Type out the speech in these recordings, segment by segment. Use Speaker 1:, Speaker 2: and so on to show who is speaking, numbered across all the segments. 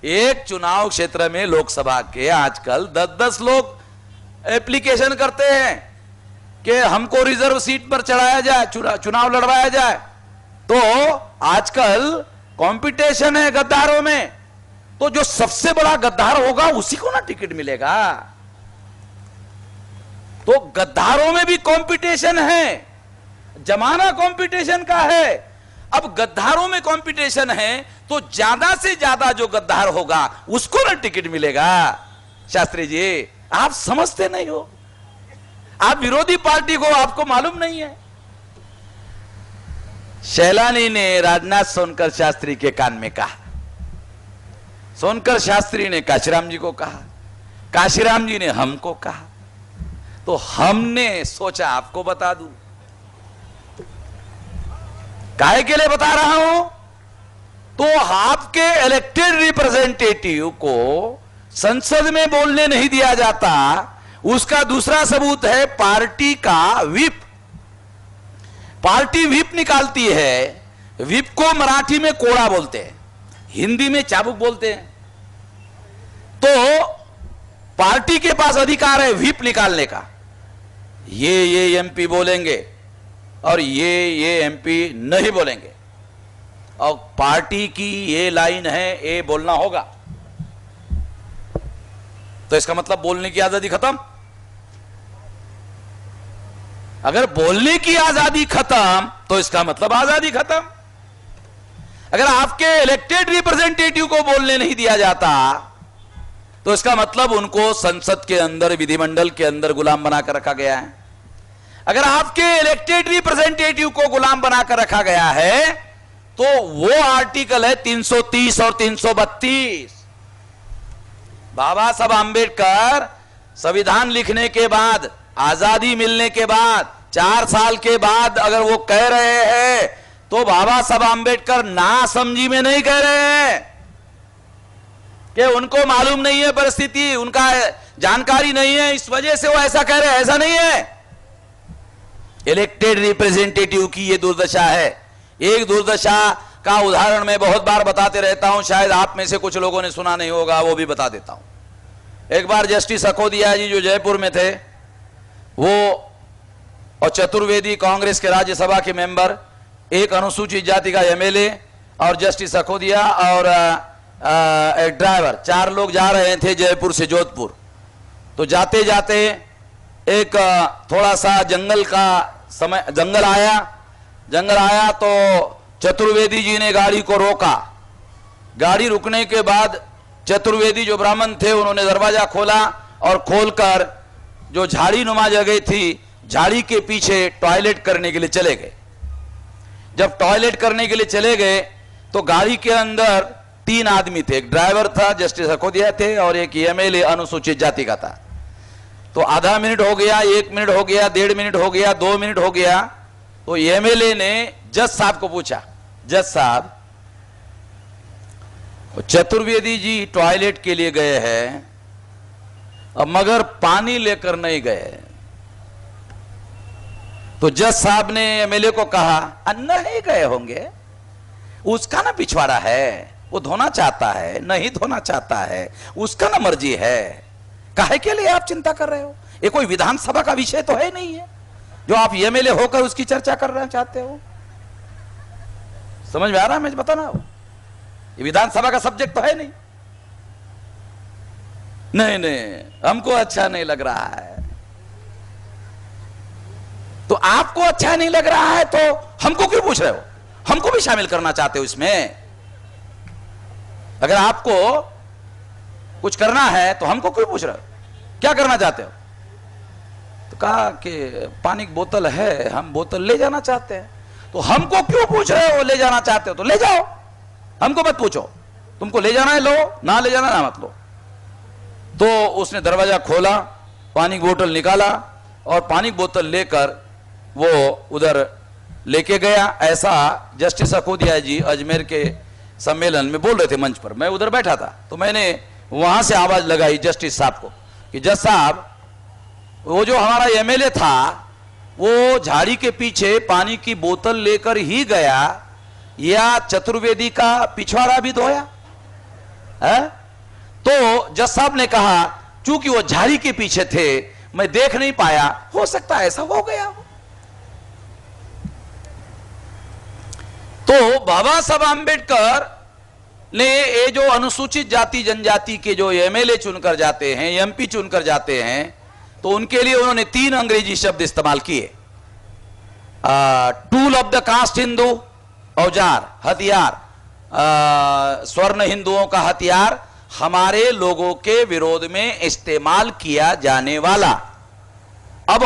Speaker 1: एक चुनाव क्षेत्र में लोकसभा के आजकल 10-10 लोग एप्लीकेशन करते हैं कि हमको रिजर्व सीट पर चढ़ाया जाए, चुनाव लड़वाया जाए। तो आजकल कंपटीशन है गद्दारों में, तो जो सबसे बड़ा गद्दार होगा उसी को ना टिकट मिलेगा। तो गद्दारों में भी कंपटीशन है, जमाना कंपटीशन का है। अब गद्दारों में कंपटीशन है तो ज्यादा से ज्यादा जो गद्दार होगा उसको ना टिकट मिलेगा। शास्त्री जी, आप समझते नहीं हो, आप विरोधी पार्टी को आपको मालूम नहीं है। शैलानी ने राजनाथ सोनकर शास्त्री के कान में कहा, सोनकर शास्त्री ने काशीराम जी को कहा, काशीराम जी ने हमको कहा, तो हमने सोचा आपको बता दूं। काहे के लिए बता रहा हूं? तो आपके इलेक्टेड रिप्रेजेंटेटिव को संसद में बोलने नहीं दिया जाता, उसका दूसरा सबूत है पार्टी का व्हिप। पार्टी व्हिप निकालती है, व्हिप को मराठी में कोड़ा बोलते हैं, हिंदी में चाबुक बोलते हैं। तो पार्टी के पास अधिकार है व्हिप निकालने का, ये एमपी बोलेंगे और ये एमपी नहीं बोलेंगे, और पार्टी की ये लाइन है, ये बोलना होगा। तो इसका मतलब बोलने की आजादी खत्म। अगर बोलने की आजादी खत्म तो इसका मतलब आजादी खत्म। अगर आपके इलेक्टेड रिप्रेजेंटेटिव को बोलने नहीं दिया जाता तो इसका मतलब उनको संसद के अंदर, विधिमंडल के अंदर गुलाम बनाकर रखा गया है। अगर आपके इलेक्टेड रिप्रेजेंटेटिव को गुलाम बनाकर रखा गया है तो वो आर्टिकल है 330 और 332। बाबा साहब आंबेडकर संविधान लिखने के बाद, आजादी मिलने के बाद, 4 साल के बाद अगर वो कह रहे हैं तो बाबा साहब आंबेडकर ना समझी में नहीं कह रहे हैं कि उनको मालूम नहीं है परिस्थिति, उनका जानकारी नहीं है, इस वजह से वो ऐसा कह रहे हैं। ऐसा नहीं है। इलेक्टेड रिप्रेजेंटेटिव की ये दुर्दशा है। एक दुर्दशा का उदाहरण मैं बहुत बार बताते रहता हूं, शायद आप में से कुछ लोगों ने सुना नहीं होगा, वो भी बता देता हूं। एक बार जस्टिस अखोदिया जी जो जयपुर में थे, वो और चतुर्वेदी कांग्रेस के राज्यसभा के मेंबर, एक अनुसूचित जाति का एमएलए और जस्टिस अखोदिया और एक ड्राइवर, 4 लोग जा रहे थे जयपुर से जोधपुर। तो जाते जाते एक थोड़ा सा जंगल आया तो चतुर्वेदी जी ने गाड़ी को रोका। गाड़ी रुकने के बाद चतुर्वेदी जो ब्राह्मण थे उन्होंने दरवाजा खोला और खोलकर जो झाड़ी नुमा जगह थी, झाड़ी के पीछे टॉयलेट करने के लिए चले गए। जब टॉयलेट करने के लिए चले गए तो गाड़ी के अंदर 3 आदमी थे, एक ड्राइवर था, जस्टिस अखोदिया थे और एक एमएलए अनुसूचित जाति का था। तो आधा मिनट हो गया, 1 मिनट हो गया, 1.5 मिनट हो गया, 2 मिनट हो गया। तो एमएलए ने जज साहब को पूछा, जज साहब चतुर्वेदी जी टॉयलेट के लिए गए हैं मगर पानी लेकर नहीं गए। तो जज साहब ने एमएलए को कहा, नहीं गए होंगे, उसका ना पिछवाड़ा है, वो धोना चाहता है, नहीं धोना चाहता है, उसका ना मर्जी है। काहे के लिए आप चिंता कर रहे हो? ये कोई विधानसभा का विषय तो है नहीं है जो आप एमएलए होकर उसकी चर्चा करना चाहते हो। समझ में आ रहा है मैं बताना? ये विधानसभा का सब्जेक्ट तो है नहीं। नहीं, हमको अच्छा नहीं लग रहा है। तो आपको अच्छा नहीं लग रहा है तो हमको क्यों पूछ रहे हो? हमको भी शामिल करना चाहते हो इसमें? अगर आपको कुछ करना है तो हमको क्यों पूछ रहे हो? क्या करना चाहते हो? तो कहा कि पानी की बोतल है, हम बोतल ले जाना चाहते हैं। तो हमको क्यों पूछ रहे हो? ले जाना चाहते हो तो ले जाओ, हमको मत पूछो। तुमको ले जाना है लो, ना ले जाना ना मत लो। तो उसने दरवाजा खोला, पानी की बोतल निकाला और पानी की बोतल लेकर वो उधर लेके गया। ऐसा जस्टिस अखोदिया जी अजमेर के सम्मेलन में बोल रहे थे मंच पर, मैं उधर बैठा था। तो मैंने वहां से आवाज लगाई जस्टिस साहब को कि जज साहब, वो जो हमारा एमएलए था वो झाड़ी के पीछे पानी की बोतल लेकर ही गया या चतुर्वेदी का पिछवाड़ा भी धोया? है? तो जज साहब ने कहा चूंकि वो झाड़ी के पीछे थे मैं देख नहीं पाया, हो सकता है ऐसा हो गया। तो बाबा साहब आंबेडकर ने ये जो अनुसूचित जाति जनजाति के जो एमएलए चुनकर जाते हैं, एमपी चुनकर जाते हैं, तो उनके लिए उन्होंने 3 अंग्रेजी शब्द इस्तेमाल किए। Tool of the caste Hindu, औजार, हथियार, स्वर्ण हिंदुओं का हथियार, हमारे लोगों के विरोध में इस्तेमाल किया जाने वाला। अब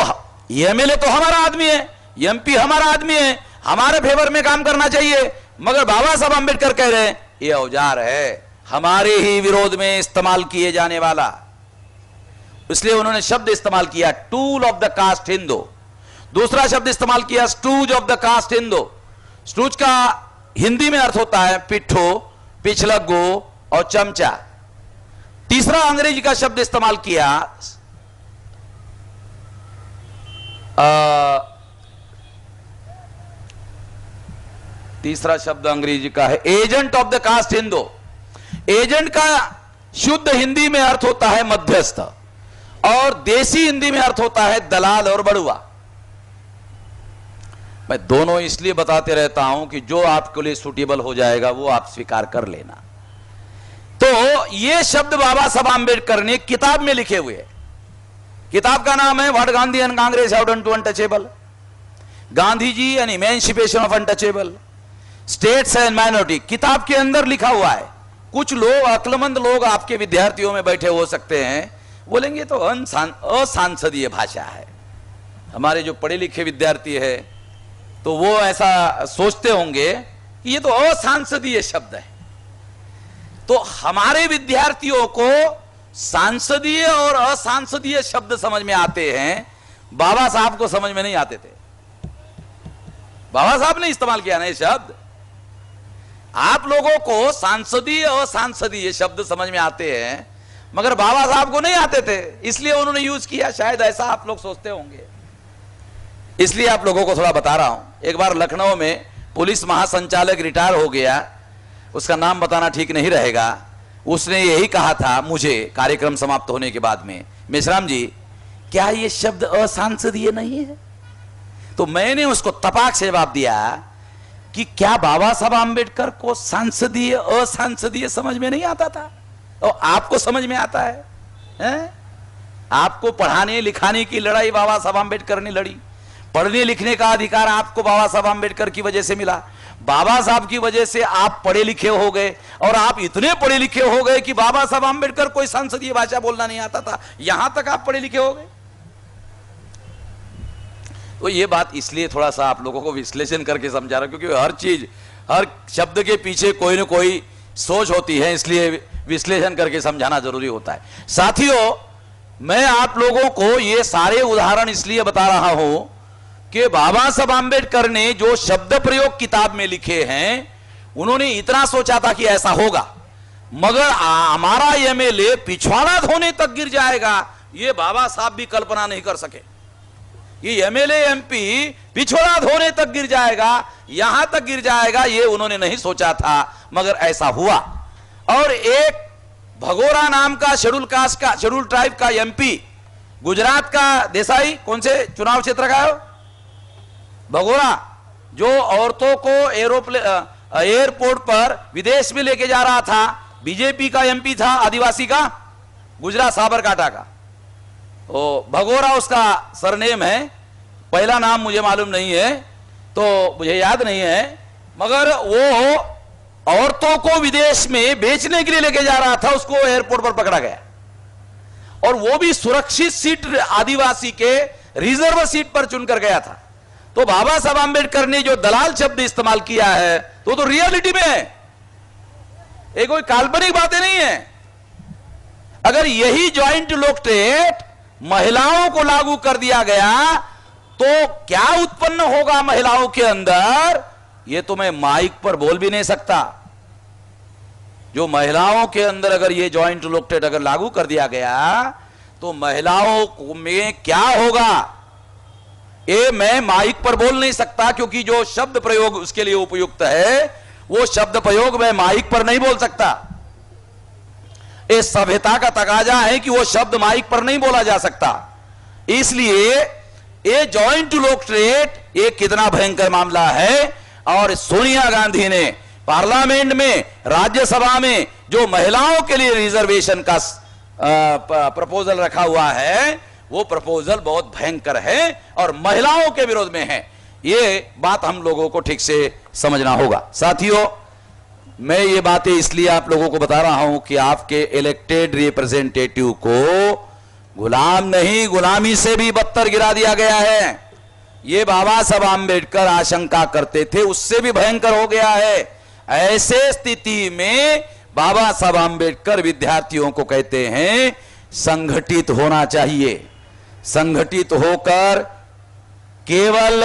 Speaker 1: एमएलए तो हमारा आदमी है, एमपी हमारा आदमी है, हमारे फेवर में काम करना चाहिए, मगर बाबा साहब आंबेडकर कह रहे हैं ये औजार है, हमारे ही विरोध में इस्तेमाल किए जाने वाला। इसलिए उन्होंने शब्द इस्तेमाल किया tool of the caste Hindu. दूसरा शब्द इस्तेमाल किया stooge of the caste Hindu. Stooge का हिंदी में अर्थ होता है पिट्ठू, पिछलग्गू और चमचा। तीसरा अंग्रेजी का शब्द इस्तेमाल किया तीसरा शब्द अंग्रेजी का है agent of the caste Hindu. Agent का शुद्ध हिंदी में अर्थ होता है मध्यस्थ और देसी हिंदी में अर्थ होता है दलाल और बड़ुआ। मैं दोनों इसलिए बताते रहता हूं कि जो आपके लिए सूटेबल हो जाएगा वो आप स्वीकार कर लेना। तो ये शब्द बाबा साहब आंबेडकर ने किताब में लिखे हुए। किताब का नाम है what Gandhi and Congress have done to untouchable, Gandhi ji and emancipation of untouchable states and minority. किताब के अंदर लिखा हुआ है। कुछ लोग, अक्लमंद लोग आपके विद्यार्थियों में बैठे हो सकते हैं, बोलेंगे तो असंसदीय भाषा है। हमारे जो पढ़े लिखे विद्यार्थी है तो वो ऐसा सोचते होंगे कि ये तो असंसदीय शब्द है। तो हमारे विद्यार्थियों को सांसदीय और असंसदीय शब्द समझ में आते हैं, बाबा साहब को समझ में नहीं आते थे। बाबा साहब ने इस्तेमाल किया ना ये शब्द। आप लोगों को सांसदीय और सांसदीय शब्द समझ में आते हैं, मगर बाबा साहब को नहीं आते थे, इसलिए उन्होंने यूज किया। शायद ऐसा आप लोग सोचते होंगे, इसलिए आप लोगों को थोड़ा बता रहा हूं। एक बार लखनऊ में पुलिस महासंचालक रिटायर हो गया, उसका नाम बताना ठीक नहीं रहेगा। उसने यही कहा था मुझे कार्यक्रम समाप्त होने के बाद में, मेश्राम जी क्या ये शब्द असंसदीय नहीं है? तो मैंने उसको तपाक से जवाब दिया कि क्या बाबा साहब आंबेडकर को सांसदीय असंसदीय समझ में नहीं आता था? और आपको समझ में आता है, हैं? आपको पढ़ाने लिखाने की लड़ाई बाबा साहब आंबेडकर ने लड़ी। पढ़ने लिखने का अधिकार आपको बाबा साहब आंबेडकर की वजह से मिला। बाबा साहब की वजह से आप पढ़े लिखे हो गए, और आप इतने पढ़े लिखे हो गए कि बाबा साहब आंबेडकर कोई संसदीय भाषा बोलना नहीं आता था, यहां तक आप पढ़े लिखे हो गए। तो ये बात इसलिए थोड़ा सा आप लोगों को विश्लेषण करके समझा रहा हूं, क्योंकि हर चीज, हर शब्द के पीछे कोई ना कोई सोच होती है, इसलिए विश्लेषण करके समझाना जरूरी होता है। साथियों, मैं आप लोगों को ये सारे उदाहरण इसलिए बता रहा हूं कि बाबा साहब आंबेडकर ने जो शब्द प्रयोग किताब में लिखे हैं, उन्होंने इतना सोचा था कि ऐसा होगा, मगर हमारा एमएलए पिछवाड़ा धोने तक गिर जाएगा, ये बाबा साहब भी कल्पना नहीं कर सके। ये एमएलए एमपी पिछवाड़ा धोने तक गिर जाएगा, यहां तक गिर जाएगा, ये उन्होंने नहीं सोचा था, मगर ऐसा हुआ। और एक भगोरा नाम का शेड्यूल कास्ट का, शेड्यूल ट्राइब का एमपी, गुजरात का देसाई, कौन से चुनाव क्षेत्र का है भगोरा, जो औरतों को एयरपोर्ट पर विदेश में लेके जा रहा था, बीजेपी का एमपी था, आदिवासी का, गुजरात साबरकांठा का। ओ भगोरा उसका सरनेम है, पहला नाम मुझे मालूम नहीं है, तो मुझे याद नहीं है, मगर वो औरतों को विदेश में बेचने के लिए लेके जा रहा था, उसको एयरपोर्ट पर पकड़ा गया, और वो भी सुरक्षित सीट आदिवासी के रिजर्व सीट पर चुनकर गया था। तो बाबा साहब आंबेडकर ने जो दलाल शब्द इस्तेमाल किया है तो रियलिटी में है, ये कोई काल्पनिक बातें नहीं है। अगर यही ज्वाइंट इलेक्टोरेट महिलाओं को लागू कर दिया गया तो क्या उत्पन्न होगा महिलाओं के अंदर, ये तो मैं माइक पर बोल भी नहीं सकता। जो महिलाओं के अंदर अगर ये ज्वाइंट इलेक्टोरेट अगर लागू कर दिया गया तो महिलाओं में क्या होगा, ये मैं माइक पर बोल नहीं सकता, क्योंकि जो शब्द प्रयोग उसके लिए उपयुक्त है वो शब्द प्रयोग मैं माइक पर नहीं बोल सकता। इस सभ्यता का तकाजा है कि वो शब्द माइक पर नहीं बोला जा सकता। इसलिए ये जॉइंट इलेक्टोरेट ये कितना भयंकर मामला है। और सोनिया गांधी ने पार्लियामेंट में, राज्यसभा में जो महिलाओं के लिए रिजर्वेशन का प्रपोजल रखा हुआ है, वो प्रपोजल बहुत भयंकर है और महिलाओं के विरोध में है। ये बात हम लोगों को ठीक से समझना होगा। साथियों, मैं ये बातें इसलिए आप लोगों को बता रहा हूं कि आपके इलेक्टेड रिप्रेजेंटेटिव को गुलाम नहीं, गुलामी से भी बदतर गिरा दिया गया है। ये बाबा साहब आंबेडकर आशंका करते थे, उससे भी भयंकर हो गया है। ऐसे स्थिति में बाबा साहब आंबेडकर विद्यार्थियों को कहते हैं संगठित होना चाहिए। संगठित होकर केवल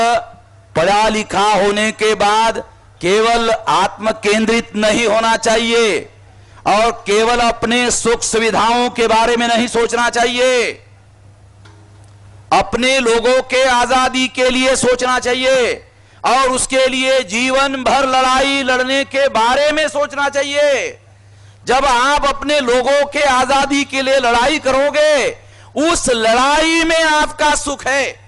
Speaker 1: पढ़ा लिखा होने के बाद केवल आत्म केंद्रित नहीं होना चाहिए और केवल अपने सुख सुविधाओं के बारे में नहीं सोचना चाहिए। अपने लोगों के आजादी के लिए सोचना चाहिए और उसके लिए जीवन भर लड़ाई लड़ने के बारे में सोचना चाहिए। जब आप अपने लोगों के आजादी के लिए लड़ाई करोगे, उस लड़ाई में आपका सुख है।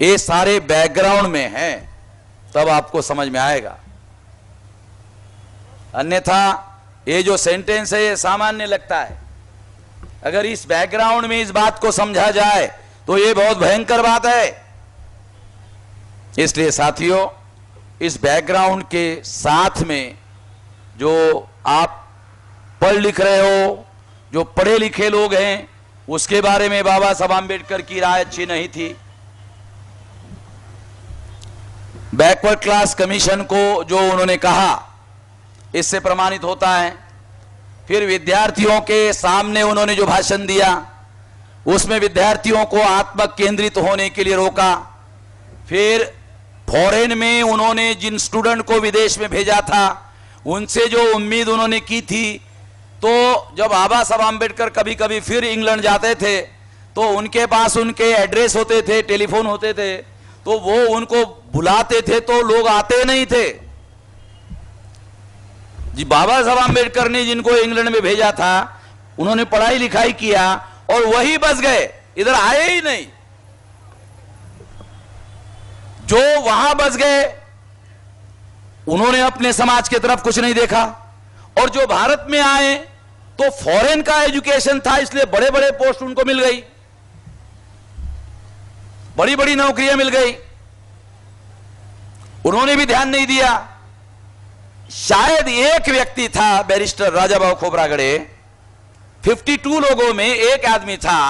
Speaker 1: ये सारे बैकग्राउंड में है, तब आपको समझ में आएगा। अन्यथा ये जो सेंटेंस है ये सामान्य लगता है। अगर इस बैकग्राउंड में इस बात को समझा जाए तो ये बहुत भयंकर बात है। इसलिए साथियों, इस बैकग्राउंड के साथ में जो आप पढ़ लिख रहे हो, जो पढ़े लिखे लोग हैं, उसके बारे में बाबा साहब आंबेडकर की राय अच्छी नहीं थी। बैकवर्ड क्लास कमीशन को जो उन्होंने कहा, इससे प्रमाणित होता है। फिर विद्यार्थियों के सामने उन्होंने जो भाषण दिया, उसमें विद्यार्थियों को आत्म केंद्रित होने के लिए रोका। फिर फॉरेन में उन्होंने जिन स्टूडेंट को विदेश में भेजा था, उनसे जो उम्मीद उन्होंने की थी, तो जब बाबा साहब आंबेडकर कभी कभी फिर इंग्लैंड जाते थे तो उनके पास उनके एड्रेस होते थे, टेलीफोन होते थे, तो वो उनको बुलाते थे तो लोग आते नहीं थे। जी, बाबा साहब आंबेडकर ने जिनको इंग्लैंड में भेजा था, उन्होंने पढ़ाई लिखाई किया और वही बस गए, इधर आए ही नहीं। जो वहां बस गए उन्होंने अपने समाज की तरफ कुछ नहीं देखा, और जो भारत में आए तो फॉरेन का एजुकेशन था, इसलिए बड़े बड़े पोस्ट उनको मिल गई, बड़ी बड़ी नौकरियां मिल गई। उन्होंने भी ध्यान नहीं दिया। शायद एक व्यक्ति था, बैरिस्टर राजाभाऊ खोब्रागड़े, 52 लोगों में एक आदमी था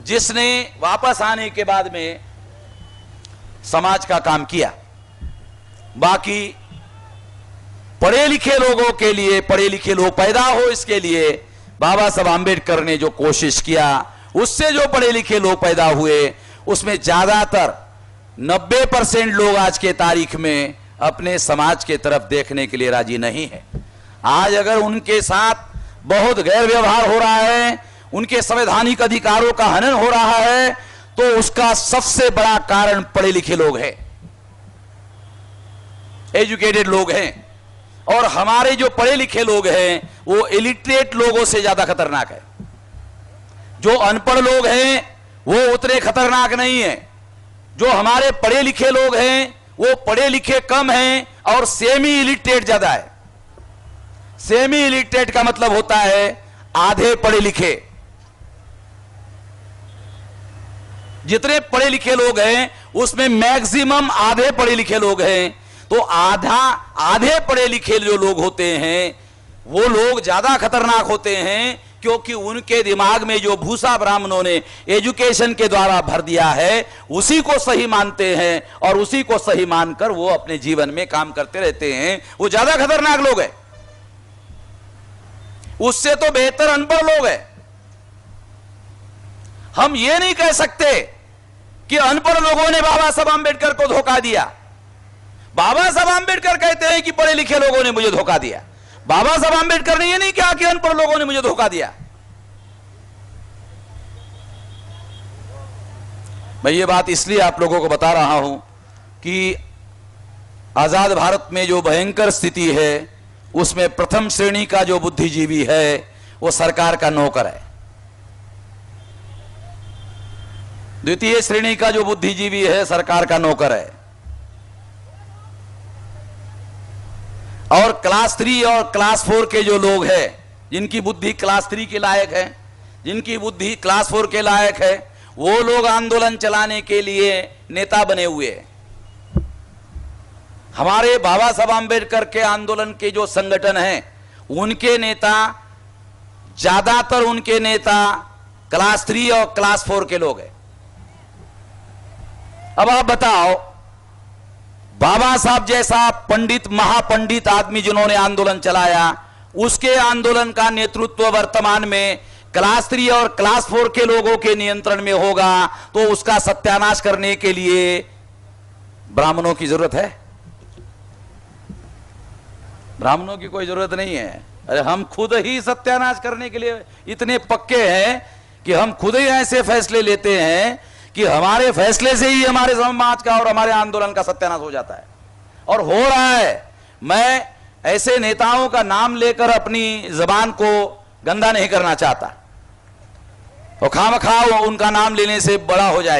Speaker 1: जिसने वापस आने के बाद में समाज का काम किया। बाकी पढ़े लिखे लोगों के लिए, पढ़े लिखे लोग पैदा हो, इसके लिए बाबा साहब आंबेडकर ने जो कोशिश किया, उससे जो पढ़े लिखे लोग पैदा हुए, उसमें ज्यादातर 90% लोग आज के तारीख में अपने समाज के तरफ देखने के लिए राजी नहीं है। आज अगर उनके साथ बहुत गैर व्यवहार हो रहा है, उनके संवैधानिक अधिकारों का हनन हो रहा है, तो उसका सबसे बड़ा कारण पढ़े लिखे लोग हैं, एजुकेटेड लोग हैं। और हमारे जो पढ़े लिखे लोग हैं वो इलिटरेट लोगों से ज्यादा खतरनाक है। जो अनपढ़ लोग हैं वो उतने खतरनाक नहीं है। जो हमारे पढ़े लिखे लोग हैं वो पढ़े लिखे कम हैं और सेमी इलिटरेट ज्यादा है। सेमी इलिटरेट का मतलब होता है आधे पढ़े लिखे। जितने पढ़े लिखे लोग हैं उसमें मैक्सिमम आधे पढ़े लिखे लोग हैं। तो आधे पढ़े लिखे जो लोग होते हैं वो लोग ज्यादा खतरनाक होते हैं, क्योंकि उनके दिमाग में जो भूसा ब्राह्मणों ने एजुकेशन के द्वारा भर दिया है उसी को सही मानते हैं और उसी को सही मानकर वो अपने जीवन में काम करते रहते हैं। वो ज्यादा खतरनाक लोग हैं, उससे तो बेहतर अनपढ़ लोग हैं। हम ये नहीं कह सकते कि अनपढ़ लोगों ने बाबा साहब आंबेडकर को धोखा दिया। बाबा साहब आंबेडकर कहते हैं कि पढ़े लिखे लोगों ने मुझे धोखा दिया। बाबा साहब आंबेडकर ने यह नहीं कहा कि अनपढ़ लोगों ने मुझे धोखा दिया। मैं ये बात इसलिए आप लोगों को बता रहा हूं कि आजाद भारत में जो भयंकर स्थिति है उसमें प्रथम श्रेणी का जो बुद्धिजीवी है वो सरकार का नौकर है। द्वितीय श्रेणी का जो बुद्धिजीवी है सरकार का नौकर है। और क्लास 3 और क्लास 4 के जो लोग हैं, जिनकी बुद्धि क्लास 3 के लायक है, जिनकी बुद्धि क्लास 4 के लायक है, वो लोग आंदोलन चलाने के लिए नेता बने हुए हैं। हमारे बाबा साहब आंबेडकर के आंदोलन के जो संगठन हैं, उनके नेता, ज्यादातर उनके नेता क्लास 3 और क्लास 4 के लोग हैं। अब आप बताओ, बाबा साहब जैसा पंडित, महापंडित आदमी जिन्होंने आंदोलन चलाया, उसके आंदोलन का नेतृत्व वर्तमान में क्लास 3 और क्लास 4 के लोगों के नियंत्रण में होगा, तो उसका सत्यानाश करने के लिए ब्राह्मणों की जरूरत है? ब्राह्मणों की कोई जरूरत नहीं है। अरे हम खुद ही सत्यानाश करने के लिए इतने पक्के हैं कि हम खुद ही ऐसे फैसले लेते हैं कि हमारे फैसले से ही हमारे समाज का और हमारे आंदोलन का सत्यानाश हो जाता है, और हो रहा है। मैं ऐसे नेताओं का नाम लेकर अपनी जबान को गंदा नहीं करना चाहता, और खामखा उनका नाम लेने से बड़ा हो जाए।